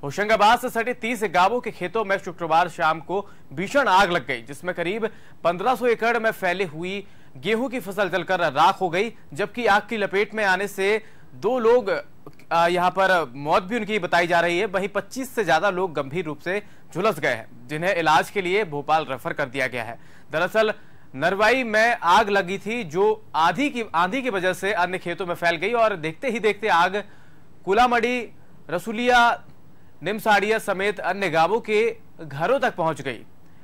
होशंगाबाद से सटे 30 गांवों के खेतों में शुक्रवार शाम को भीषण आग लग गई, जिसमें करीब 1500 एकड़ में फैली हुई गेहूं की फसल जलकर राख हो गई। जबकि आग की लपेट में आने से 2 लोग यहां पर मौत भी उनकी बताई जा रही है। वहीं 25 से ज्यादा लोग गंभीर रूप से झुलस गए हैं, जिन्हें इलाज के लिए भोपाल रेफर कर दिया गया है। दरअसल नरवाई में आग लगी थी, जो आंधी की वजह से अन्य खेतों में फैल गई और देखते ही देखते आग कुलामड़ी, रसूलिया, निमसाड़िया समेत अन्य गांवों के घरों तक पहुंच गई।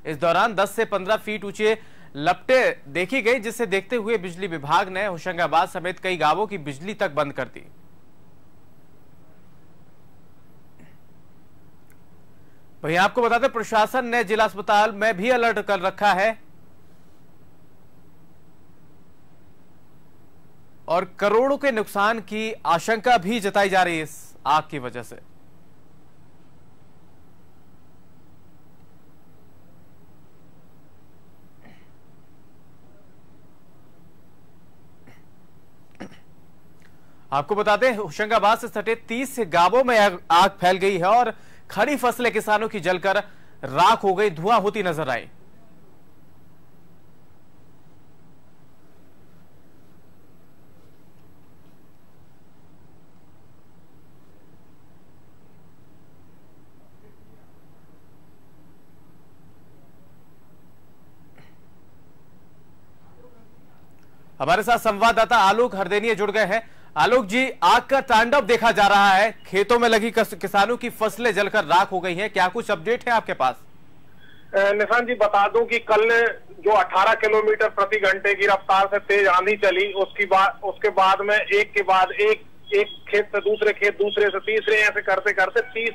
इस दौरान 10 से 15 फीट ऊंचे लपटे देखी गई, जिसे देखते हुए बिजली विभाग ने होशंगाबाद समेत कई गांवों की बिजली तक बंद कर दी। वहीं आपको बता दें, प्रशासन ने जिला अस्पताल में भी अलर्ट कर रखा है और करोड़ों के नुकसान की आशंका भी जताई जा रही है इस आग की वजह से। आपको बता दें, होशंगाबाद से सटे 30 गांवों में आग फैल गई है और खड़ी फसलें किसानों की जलकर राख हो गई, धुआं होती नजर आई। हमारे साथ संवाददाता आलोक हरदेनिया जुड़ गए हैं। आलोक जी, आग का तांडव देखा जा रहा है, खेतों में लगी किसानों की फसलें जलकर राख हो गई हैं, क्या कुछ अपडेट है आपके पास? निशान जी, बता दूं कि कल जो 18 किलोमीटर प्रति घंटे की रफ्तार से तेज आंधी चली, उसके बाद में एक के बाद एक खेत से दूसरे खेत, दूसरे से तीसरे, ऐसे करते करते 30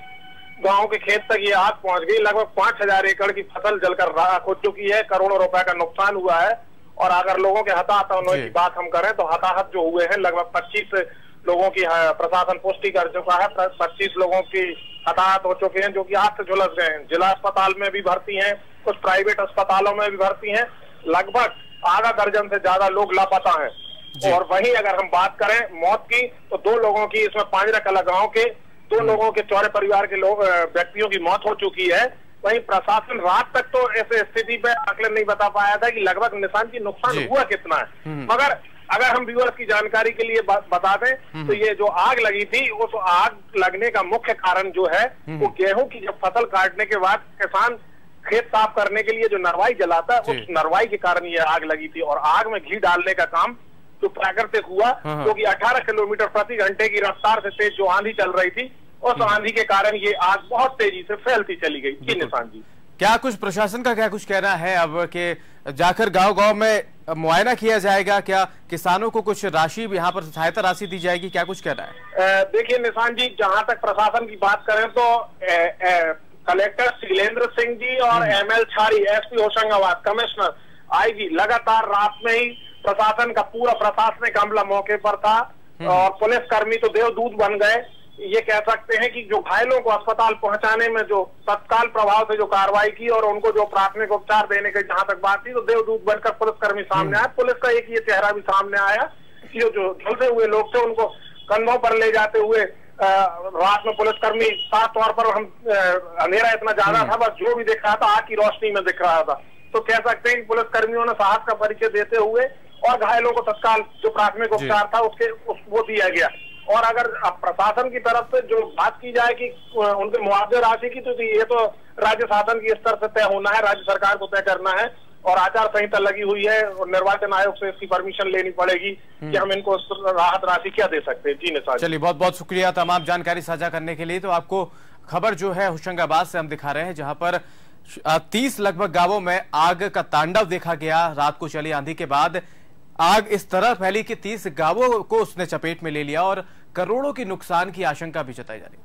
गांव के खेत तक ये आग पहुंच गई। लगभग 5000 एकड़ की फसल जलकर राख हो चुकी है, करोड़ों रुपए का नुकसान हुआ है। और अगर लोगों के हताहत होने की बात हम करें तो हताहत जो हुए हैं लगभग 25 लोगों की प्रशासन पुष्टि कर चुका है। 25 लोगों की हताहत हो चुके हैं, जो कि आग से झुलस गए हैं। जिला अस्पताल में भी भर्ती हैं, कुछ प्राइवेट अस्पतालों में भी भर्ती हैं। लगभग आधा दर्जन से ज्यादा लोग लापता हैं। और वहीं अगर हम बात करें मौत की, तो 2 लोगों की, इसमें पांजरा गांव के 2 लोगों के चौरे परिवार के व्यक्तियों की मौत हो चुकी है। वहीं प्रशासन रात तक तो ऐसे स्थिति पे आकलन नहीं बता पाया था कि लगभग निशान की नुकसान हुआ कितना है। मगर अगर हम व्यूअर्स की जानकारी के लिए बता दें तो ये जो आग लगी थी, उस आग लगने का मुख्य कारण जो है वो गेहूं की जब फसल काटने के बाद किसान खेत साफ करने के लिए जो नरवाई जलाता है, उस नरवाई के कारण ये आग लगी थी। और आग में घी डालने का काम जो प्राकृतिक हुआ, क्योंकि 18 किलोमीटर प्रति घंटे की रफ्तार से तेज जो आंधी चल रही थी, उस आंधी के कारण ये आग बहुत तेजी से फैलती चली गई। जी निशान जी, क्या कुछ प्रशासन का क्या कुछ कहना है अब के जाकर गांव-गांव में मुआयना किया जाएगा? क्या किसानों को कुछ राशि यहाँ पर सहायता राशि दी जाएगी? क्या कुछ कहना है? देखिए निशान जी, जहाँ तक प्रशासन की बात करें तो कलेक्टर शीलेंद्र सिंह जी और ML छारी, SP होशंगाबाद, कमिश्नर IG लगातार रात में ही प्रशासन का पूरा प्रशासनिक अमला मौके पर था। और पुलिसकर्मी तो देवदूत बन गए। ये कह सकते हैं कि जो घायलों को अस्पताल पहुंचाने में जो तत्काल प्रभाव से जो कार्रवाई की और उनको जो प्राथमिक उपचार देने की जहां तक बात थी, तो देवदूत बनकर पुलिसकर्मी सामने आए। पुलिस का एक ये चेहरा भी सामने आया कि जो झुलसे हुए लोग थे उनको कंधों पर ले जाते हुए रात में पुलिसकर्मी, साफ तौर पर हम अंधेरा इतना ज्यादा था, बस जो भी दिख रहा था आग की रोशनी में दिख रहा था। तो कह सकते हैं कि पुलिसकर्मियों ने साहस का परिचय देते हुए और घायलों को तत्काल जो प्राथमिक उपचार था वो दिया गया। और अगर प्रशासन की तरफ से जो बात की जाए कि उनके मुआवजे राशि की, तो ये तो राज्य शासन की स्तर से तय होना है, राज्य सरकार को तय करना है। और आचार संहिता लगी हुई है और निर्वाचन आयोग से इसकी परमिशन लेनी पड़ेगी कि हम इनको राहत राशि क्या दे सकते हैं। जी निशान, चलिए बहुत बहुत शुक्रिया तमाम जानकारी साझा करने के लिए। तो आपको खबर जो है होशंगाबाद से हम दिखा रहे हैं, जहां पर 30 लगभग गांवों में आग का तांडव देखा गया। रात को चली आंधी के बाद आग इस तरह फैली कि 30 गांवों को उसने चपेट में ले लिया और करोड़ों के नुकसान की आशंका भी जताई जा रही है।